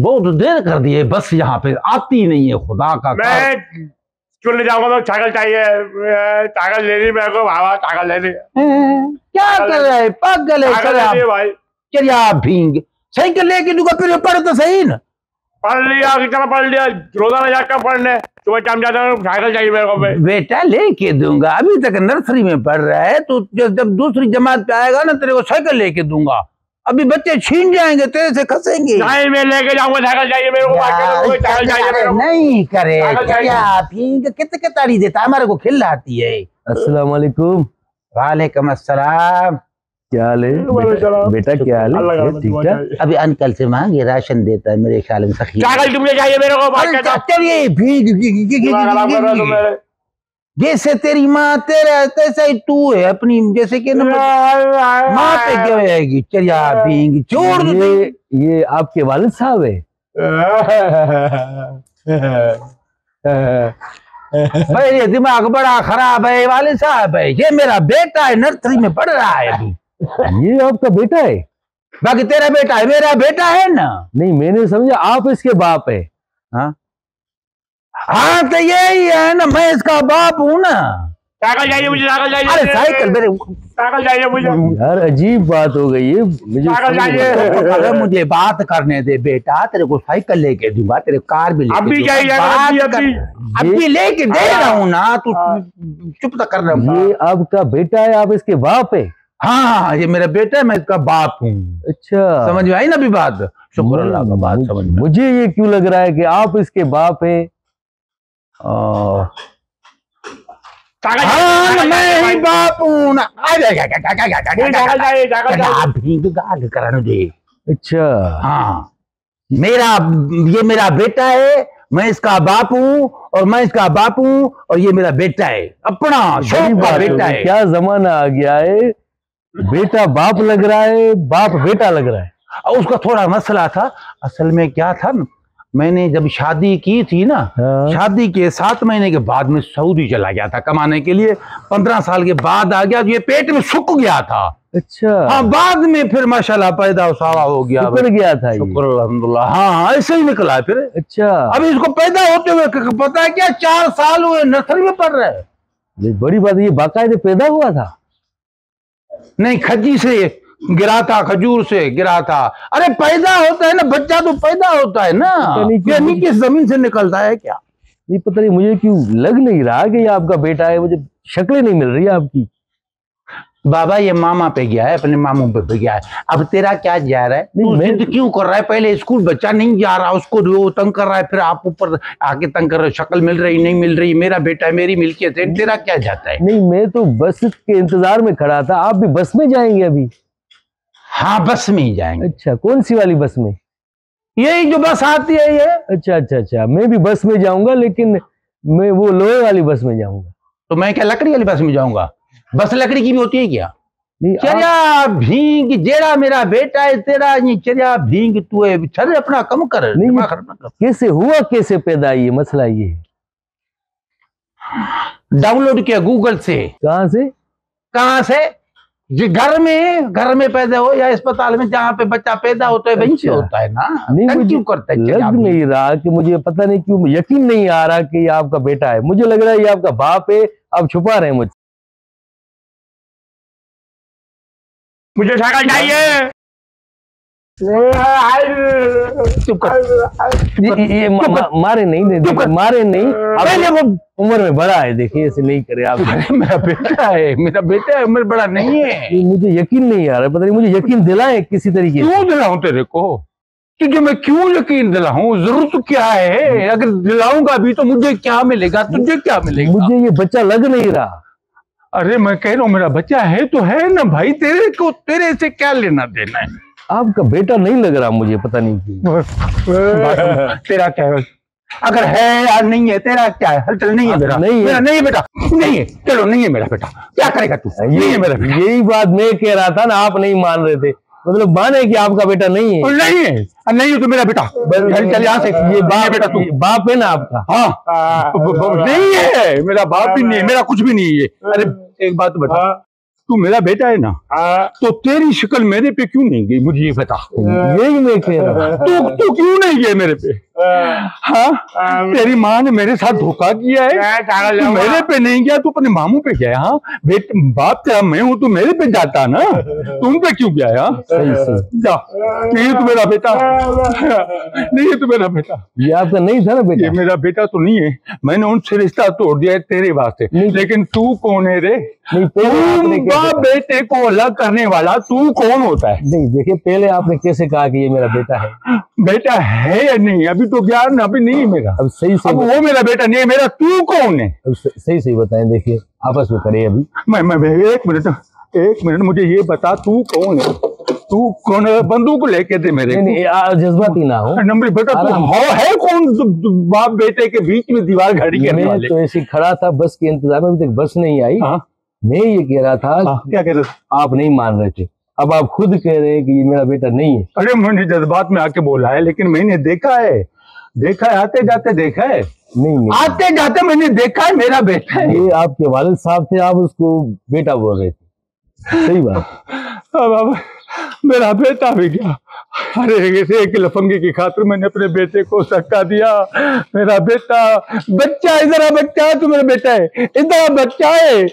बहुत देर कर दिए, बस यहाँ पे आती नहीं है खुदा का। मैं क्यों ले जाऊंगा, मैं छागल चाहिए, छागल लेनी मेरे को बाबा, छागल लेनी। क्या कर रहा है पागल है भाई? चलिए भींग साइकिल लेके दूंगा, फिर पढ़ तो सही ना। पढ़ लिया, कितना पढ़ लिया, रोजाना जाकर पढ़ने, सुबह शाम जाता हूँ, साइकिल चाहिए मेरे को। बेटा लेके दूंगा, अभी तक नर्सरी में पढ़ रहा है, तो जब दूसरी जमात पे आएगा ना तेरे को साइकिल लेके दूंगा। अभी बच्चे छीन जाएंगे, तेरे से खसेंगे। नहीं, मैं लेके जाऊंगा, साइकिल चाहिए मेरे को, साइकिल चाहिए मेरे को। नहीं करे क्या कितने ताड़ी देता, हमारे को खिलाती है। अस्सलाम वालेकुम। वालेकुम अस्सलाम। क्या हाल है बेटा, क्या हाल है? ठीक है। अभी अंकल से मांगे, राशन देता है मेरे ख्याल में। सखी साइकिल तुमने चाहिए मेरे को। चलिए भीग जैसे तेरी माँ तेरा तैसा ही तू है अपनी, जैसे कि माँ पे क्या होगी। चलिए भीग छोड़ दो। ये आपके वालिद साहब है? भाई ये दिमाग बड़ा खराब है, वालिद साहब है। ये मेरा बेटा है, नर्सरी में पढ़ रहा है अभी। ये आपका बेटा है? बाकी तेरा बेटा है, मेरा बेटा है ना। नहीं, मैंने समझा आप इसके बाप है। हाँ हाँ, तो यही है ना, मैं इसका बाप हूँ ना। साइकिल चाहिए मुझे, साइकिल चाहिए। अरे साइकिल मेरे, साइकिल चाहिए मुझे। यार अजीब बात हो गई है, मुझे मुझे बात करने दे बेटा, तेरे को साइकिल लेके दूंगा, तेरे कार भी अभी चाहिए, अभी लेके दे रहा हूँ ना, तू चुप तो कर रहा। ये आपका बेटा है, आप इसके बाप है? हाँ, ये मेरा बेटा है, मैं इसका बाप हूँ। अच्छा, समझ में आई ना अभी बात? शुक्र अल्लाह का बात समझ में। मुझे ये क्यों लग रहा है कि आप इसके बाप है? हाँ, मैं ही बाप हूँ ना। करने दे। अच्छा हाँ, ये मेरा बेटा है, मैं इसका बाप हूँ, और मैं इसका बाप हूँ, और ये मेरा बेटा है, अपना शौक का बेटा है। क्या जमाना आ गया है, बेटा बाप लग रहा है, बाप बेटा लग रहा है। और उसका थोड़ा मसला था, असल में क्या था, मैंने जब शादी की थी ना, शादी के 7 महीने के बाद में सऊदी चला गया था कमाने के लिए। 15 साल के बाद आ गया, ये पेट में सूख गया था। अच्छा। हाँ, बाद में फिर माशाल्लाह पैदा उसावा हो गया, शुक्र गया था। शुक्र अल्हम्दुलिल्लाह। हाँ, ऐसे ही निकला है फिर। अच्छा, अभी इसको पैदा होते हुए पता है क्या, 4 साल हुए, नर्सरी में पढ़ रहे हैं। ये बड़ी बात है, ये बाकायदे पैदा हुआ था? नहीं, खजी से गिरा था, खजूर से गिरा था। अरे पैदा होता है ना बच्चा, तो पैदा होता है ना, नीचे जमीन से निकलता है क्या? नहीं पता नहीं, मुझे क्यों लग नहीं रहा कि ये आपका बेटा है, मुझे शक्लें नहीं मिल रही है आपकी। बाबा ये मामा पे गया है, अपने मामू पे गया है। अब तेरा क्या जा रहा है, तू जिद क्यों कर रहा है? पहले स्कूल बच्चा नहीं जा रहा, उसको वो तंग कर रहा है, फिर आप ऊपर आके तंग कर रहे हो, शक्ल मिल रही नहीं मिल रही, मेरा बेटा है, मेरी मिल्कियत है। तेरा क्या जाता है? नहीं, मैं तो बस के इंतजार में खड़ा था। आप भी बस में जाएंगे अभी? हाँ, बस में ही जाएंगे। अच्छा, कौन सी वाली बस में? यही जो बस आती है ये। अच्छा अच्छा अच्छा, मैं भी बस में जाऊंगा, लेकिन मैं वो लोहे वाली बस में जाऊंगा। तो मैं क्या लकड़ी वाली बस में जाऊंगा? बस लकड़ी की भी होती है क्या? नहीं, चरिया भींग, जेड़ा मेरा बेटा है तेरा, ये चरिया भींग तू है, चल अपना कम कर। नहीं, कैसे हुआ, कैसे पैदा, ये मसला ये है। डाउनलोड किया गूगल से। कहाँ से? कहाँ से? जी, घर में पैदा हो या अस्पताल में, जहाँ पे बच्चा पैदा होता है वहीं से होता है ना। नहीं, क्यों करता है? लग नहीं रहा कि मुझे, पता नहीं क्यों यकीन नहीं आ रहा कि ये आपका बेटा है। मुझे लग रहा है ये आपका बाप है, आप छुपा रहे हैं मुझसे। मुझे साइकिल चाहिए। ये मारे नहीं, मारे नहीं, पहले वो उम्र में बड़ा है, देखिए ऐसे नहीं करे आप। मेरा बेटा है, मेरा बेटा है, उम्र बड़ा नहीं है। मुझे यकीन नहीं आ रहा, पता नहीं, मुझे यकीन दिलाएं किसी तरीके से। क्यों दिलाऊं तेरे को? तुझे मैं क्यों यकीन दिलाऊं? जरूरत क्या है? अगर दिलाऊंगा भी तो मुझे क्या मिलेगा, तुझे क्या मिलेगा? मुझे ये बच्चा लग नहीं रहा। अरे मैं कह रहा हूँ मेरा बच्चा है तो है ना भाई, तेरे से क्या लेना देना है? आपका बेटा नहीं लग रहा मुझे, पता नहीं क्यों। तेरा क्या है? अगर है या नहीं है, तेरा क्या है? हलचल नहीं है मेरा, नहीं है, नहीं है बेटा, नहीं है। चलो, नहीं है मेरा बेटा, क्या करेगा तू? नहीं है मेरा बेटा। यही बात मैं कह रहा था ना, आप नहीं मान रहे थे। मतलब माने कि आपका बेटा नहीं है। नहीं है, नहीं है तो मेरा बेटा चल यहाँ से। ये बाप बेटा, तू बाप है ना आपका? हाँ, नहीं है, मेरा बाप भी नहीं है, मेरा कुछ भी नहीं है। अरे एक बात बता, तू मेरा बेटा है ना, तो तेरी शक्ल मेरे पे क्यों नहीं गई, मुझे ये बता। यही मैं कह रहा हूँ। तू क्यों नहीं गया मेरे पे? हाँ, तेरी माँ ने मेरे साथ धोखा किया है, तू मेरे पे नहीं गया, तू अपने मामू पे गया। हाँ बाप तेरा मैं हूँ, तू मेरे पे जाता ना, तुम पे क्यों गया? जा, नहीं तू मेरा बेटा नहीं है, तू मेरा बेटा। ये आपका नहीं था ना बेटा? ये मेरा बेटा तो नहीं है, मैंने उनसे रिश्ता तोड़ दिया है तेरे वास्ते। लेकिन तू कौन है रे? बेटे को अलग करने वाला तू कौन होता है? नहीं देखिए, पहले आपने कैसे कहा कि ये मेरा बेटा है? बेटा है या नहीं? अभी तो ज्ञान अभी नहीं मेरा। अब सही से वो मेरा बेटा नहीं है, मेरा तू कौन है? अब सही बताएं। देखिए आपस में करे अभी। मैं एक मिनट मुझे ये बता, तू कौन है? तू कौन है? बंदूक लेके दे मेरे को। जज्बाती ना हो। नंबर बेटा है कौन? बाप बेटे के बीच में दीवार खड़ी करने वाले। तो ऐसे खड़ा था बस के इंतजार में, अभी तक बस नहीं आई। मैं ये कह रहा था। क्या कह रहे थे? आप नहीं मान रहे थे, अब आप खुद कह रहे हैं कि ये मेरा बेटा नहीं है। अरे मैंने जज्बात में आके बोला है, लेकिन मैंने देखा है, आते जाते देखा है। नहीं आते जाते मैंने देखा है, मेरा बेटा है। ये आपके वालिद साहब थे, आप उसको बेटा बोल रहे थे। सही बात। अब मेरा बेटा भी गया। अरे एक लफंगे की खातिर मैंने अपने बेटे को धक्का दिया। मेरा बेटा बच्चा, इधर बच्चा है, तू मेरा बेटा है, इधर बच्चा है।